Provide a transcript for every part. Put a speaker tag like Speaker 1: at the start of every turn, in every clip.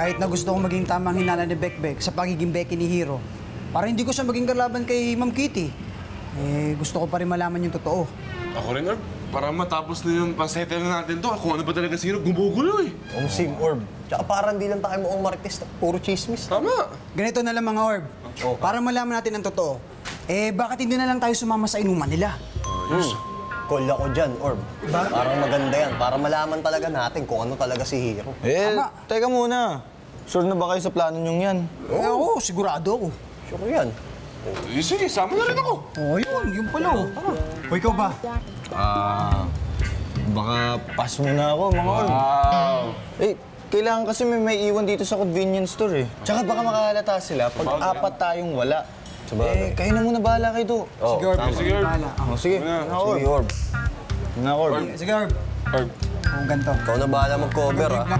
Speaker 1: kahit na gusto kong maging tamang hinala ni Bekbek sa pagiging Becky ni Hero, para hindi ko siya maging kalaban kay Ma'am Kitty, gusto ko pa rin malaman yung totoo.
Speaker 2: Ako rin, Orb. Para matapos na yung pasettle na natin to, kung ano ba talaga si Hero, gumugulo eh.
Speaker 3: Sim, Orb. Tsaka parang di lang tayo mukhang marites na puro chismis.
Speaker 2: Tama.
Speaker 1: Ganito na lang mga Orb, para malaman natin ang totoo, bakit hindi na lang tayo sumama sa inuman nila?
Speaker 3: Call ako dyan, Orb. Parang maganda yan, para malaman talaga natin kung ano talaga si Hero.
Speaker 4: Teka muna. Sure na ba kayo sa plano nyong yan?
Speaker 1: Oo, sigurado ako.
Speaker 3: Sure yan.
Speaker 2: Sige, sama na rin ako.
Speaker 1: Yun pala. O ikaw ba?
Speaker 4: Baka pass muna ako, mga Orb. Kailangan kasi may iwan dito sa convenience store eh. Tsaka baka makahalata sila pag apat tayong wala. Kayo na muna bahala kayo to.
Speaker 1: Sige, Orb.
Speaker 2: Sige, Orb.
Speaker 4: Sige,
Speaker 3: Sige, Orb.
Speaker 4: na Orb.
Speaker 1: Sige, Orb.
Speaker 2: Orb.
Speaker 1: Kung ganito.
Speaker 3: Ikaw na bahala mag-cover, ha?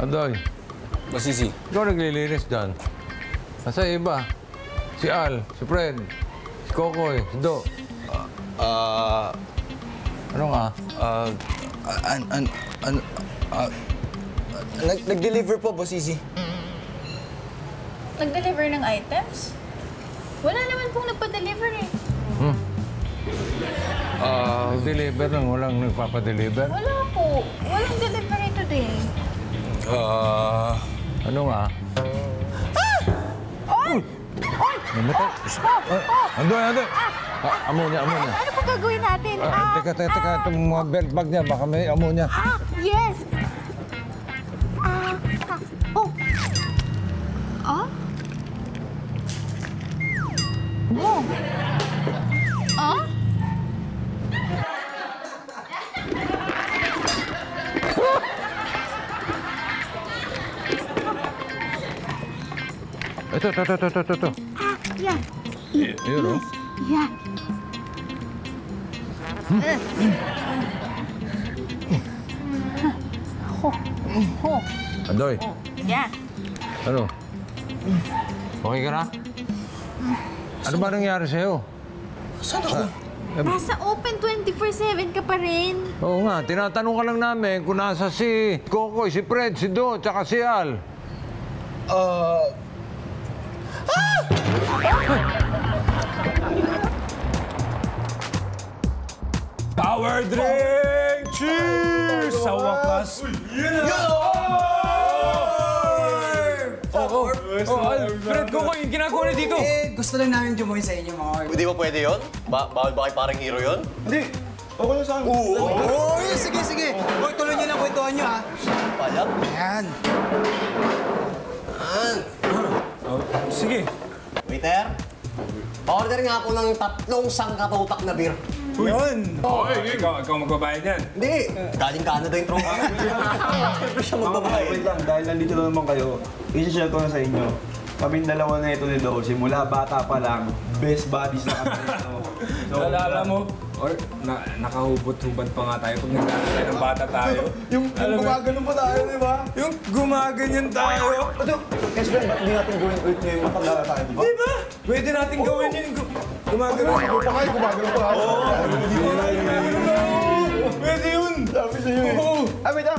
Speaker 5: Adoy,
Speaker 4: Basisi.
Speaker 5: ikaw naglilinis dyan. Nasa iba. Si Al, si Fred, si Kokoy, si Do. Ano nga?
Speaker 4: Nag-deliver po, Basisi.
Speaker 6: Nag-deliver ng items? Wala naman pong nagpa-deliver eh.
Speaker 5: Nag-deliver lang, walang nagpapadeliver.
Speaker 6: Wala po. Walang delivery today.
Speaker 5: Ano nga?
Speaker 6: Oy! Oy!
Speaker 5: Namatay. Andoy! Ammonia.
Speaker 6: Ano po gagawin natin?
Speaker 5: Teka. Itong mga belt bag niya, baka may ammonia.
Speaker 6: Yes! Oh! Ah? Oh! Ah?
Speaker 5: Ito.
Speaker 6: Yeah.
Speaker 5: Yun, oh.
Speaker 6: Yeah.
Speaker 5: Andoy,
Speaker 6: Yeah.
Speaker 5: ano? Okay ka na? Ano ba nangyari sa'yo?
Speaker 3: Saan ako?
Speaker 6: Nasa open 24/7 ka pa rin.
Speaker 5: Oo nga, tinatanong ka lang namin kung nasa si Kokoy, si Fred, si Do, tsaka si Al.
Speaker 7: Power drink! Cheers! Sa wakas. Fred, Kokoy, yung ginagawa na dito.
Speaker 1: Gusto lang namin jumoy sa inyo, mga Orb.
Speaker 3: Hindi ba pwede yun? Bawal ba kay parang Hero yun?
Speaker 4: Hindi. Okay lang sa akin.
Speaker 1: Sige. Hoy, tuloy niyo lang kwentuhan niyo, ha?
Speaker 3: Pala?
Speaker 1: Ayan.
Speaker 7: Sige.
Speaker 3: Waiter, order nga po ng 3 sangkatutak na beer.
Speaker 7: Yun! Ikaw magbabayad yan.
Speaker 3: Hindi! Galing Canada yung tropa. Siyempre siya magbabayad.
Speaker 4: Wait lang, dahil nandito na naman kayo, i-share ko na sa inyo. Kaming dalawa na ito ni Dole, simula bata pa lang, best buddies na kami ito.
Speaker 7: Nalala mo? Or nakahubot-hubad pa nga tayo pag naglalagay ng bata tayo.
Speaker 4: Yung gumaganon pa tayo, di ba?
Speaker 7: Yung gumaganyan tayo.
Speaker 4: Kasi ba't hindi natin gawin ulit ngayon matanda na tayo, di ba?
Speaker 7: Di ba? Pwede natin gawin yun. Gumaganon.
Speaker 4: Gumaganon pa kayo.
Speaker 7: Pwede yun.
Speaker 4: Sabi sa'yo eh.
Speaker 7: Oo.
Speaker 4: Ay, wait lang.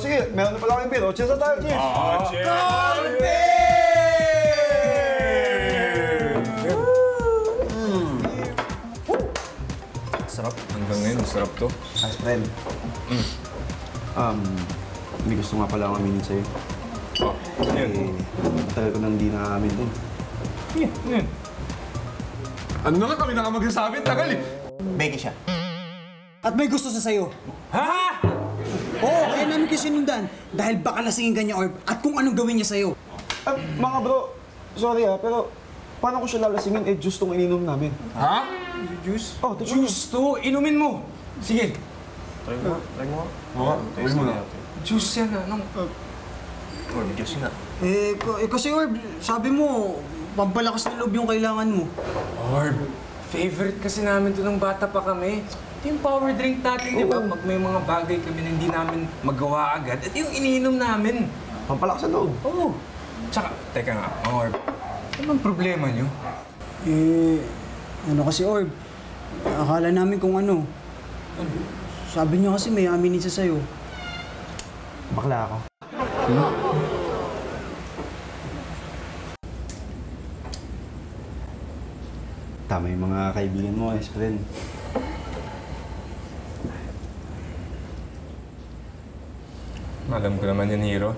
Speaker 4: Sige, meron na pala kayong beer. Cheers na tayo, cheers!
Speaker 7: Cheers! Sarap. Hanggang ngayon, sarap to.
Speaker 4: As friend. May gusto nga pala akong aminin sa'yo. Tagal ko nang di nakaamin din.
Speaker 2: Ano na nga kami na magsasabi? Tagal eh.
Speaker 3: Becky siya.
Speaker 1: At may gusto sa sayo.
Speaker 7: Ha?
Speaker 1: Oo, kaya namin kayo sinundan. Dahil baka lasingin ka niya, Orb, at kung anong gawin niya sa'yo.
Speaker 4: Mga bro, sorry pero paano ko siya lalasingin? Juice tong ininom namin.
Speaker 7: Ha? Juice?
Speaker 4: Oh, the
Speaker 7: Juice to. Inumin mo. Sige.
Speaker 4: Try mo.
Speaker 2: Taste mo na.
Speaker 7: Juice yan, anong...
Speaker 3: Juice nga.
Speaker 1: Kasi Orb, sabi mo, pampalakas ng loob yung kailangan mo.
Speaker 7: Orb, favorite kasi namin to nung bata pa kami. Ito yung power drink natin, di ba? Pag may mga bagay kami na hindi namin magawa agad, at yung iniinom namin.
Speaker 4: Pampalakas ang loob.
Speaker 7: Oo. Tsaka, teka nga, Orb, ano bang problema nyo?
Speaker 1: Ano kasi Orb, Akala namin kung ano. Sabi niya kasi may aminin siya sa'yo.
Speaker 8: Bakla ako. Tama yung mga kaibigan mo, friend.
Speaker 7: Alam ko naman yan, Hiro.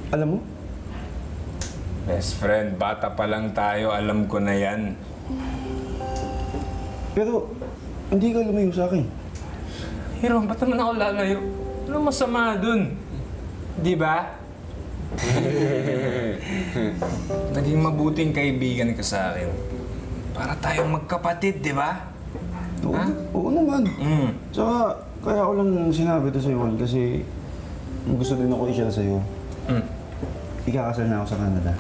Speaker 8: Alam mo?
Speaker 7: Best friend, bata pa lang tayo, alam ko na yan.
Speaker 8: Pero, hindi ka lumayo sa akin.
Speaker 7: Hiro, ba't naman ako lalayo? Ano masama dun? Di ba? Naging mabuting kaibigan ka sa akin. Para tayong magkapatid, di ba?
Speaker 8: Oo,
Speaker 7: Ha?
Speaker 8: oo naman.
Speaker 7: Mm.
Speaker 8: Tsaka, kaya ko lang sinabi ito sa'yo kasi gusto din ako i-share sa'yo.
Speaker 7: Mm.
Speaker 8: Ikakasal na ako sa Canada.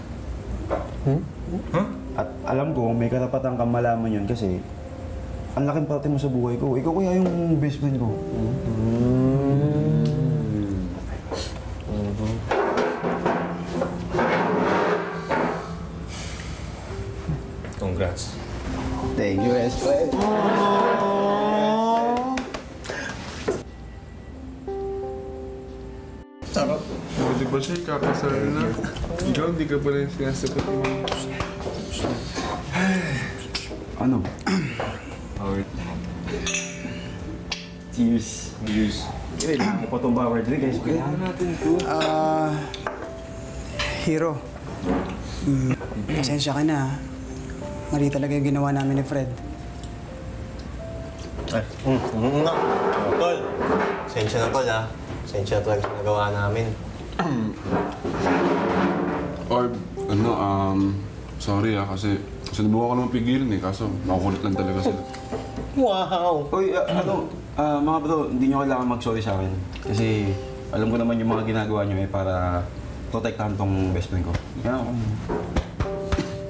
Speaker 7: Huh?
Speaker 8: At alam ko, may karapatan kang malaman yun kasi ang laking parte mo sa buhay ko. Ikaw kaya yung best friend ko.
Speaker 7: Congrats.
Speaker 8: Thank you, best friend.
Speaker 2: Di ba siya kakasal na? Ikaw, di ka pala yung sinasagot mo.
Speaker 8: Ano? Cheers.
Speaker 7: Cheers.
Speaker 8: Kailangan ko pa itong baward drink, guys.
Speaker 1: Hiro. Pasensya ka na. Mali talaga yung ginawa namin ni Fred.
Speaker 3: Tol, sensya na tol ha. Sensya na talaga sa nagawa namin.
Speaker 2: Or, sorry kasi sinubukan ko naman pigilan kaso makukulit lang talaga sila.
Speaker 3: Wow!
Speaker 8: Uy, mga bro, hindi nyo kailangan mag-sorry sa akin. Kasi alam ko naman yung mga ginagawa nyo para protektahan tong best friend ko. Yan ako.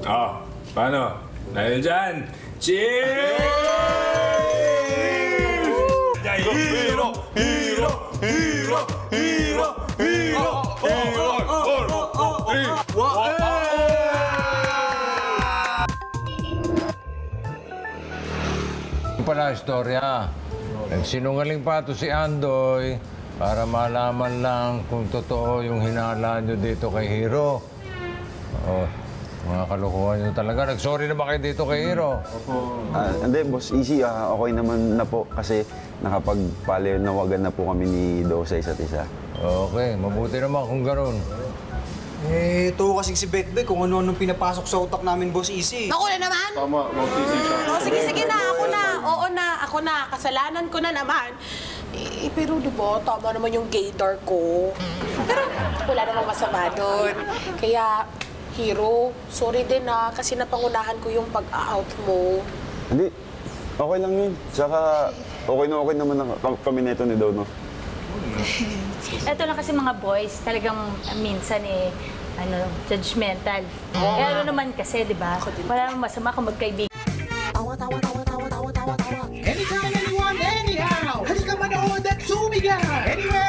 Speaker 7: Oh, paano? Dahil dyan, cheers! Hero! Hero! Hero! Hero! Hero!
Speaker 5: Yung pala istorya. Nagsinungaling pa ito si Andoy para malaman lang kung totoo yung hinala nyo dito kay Hiro. Oh, mga kalokohan nyo talaga. Nag-sorry na ba kayo dito kay Hiro?
Speaker 9: Hindi, Boss Easy, okay naman na po kasi nakapagpalinawagan na po kami ni Do sa isa't isa.
Speaker 5: Okay, mabuti naman kung ganun.
Speaker 1: Eh, ito kasing si Bekbek kung ano-anong pinapasok sa utak namin, Boss Easy.
Speaker 2: Tama, mag-easy siya.
Speaker 10: O, sige na, ako na. Oo na, ako na. Kasalanan ko na naman. Eh, pero diba, tama naman yung gaydar ko. Pero wala namang masama doon. Kaya, Hiro, sorry din kasi napangunahan ko yung pag-out mo.
Speaker 9: Hindi, okay lang yun. Saka okay naman kami neto ni Do, no?
Speaker 6: Ito lang kasi mga boys, talagang minsan judgmental. Eh ano naman kasi, di ba? Wala namang masama kung magkaibigan.
Speaker 11: Anytime, anyone, anyhow. Halika manood at sumigaw. Anywhere.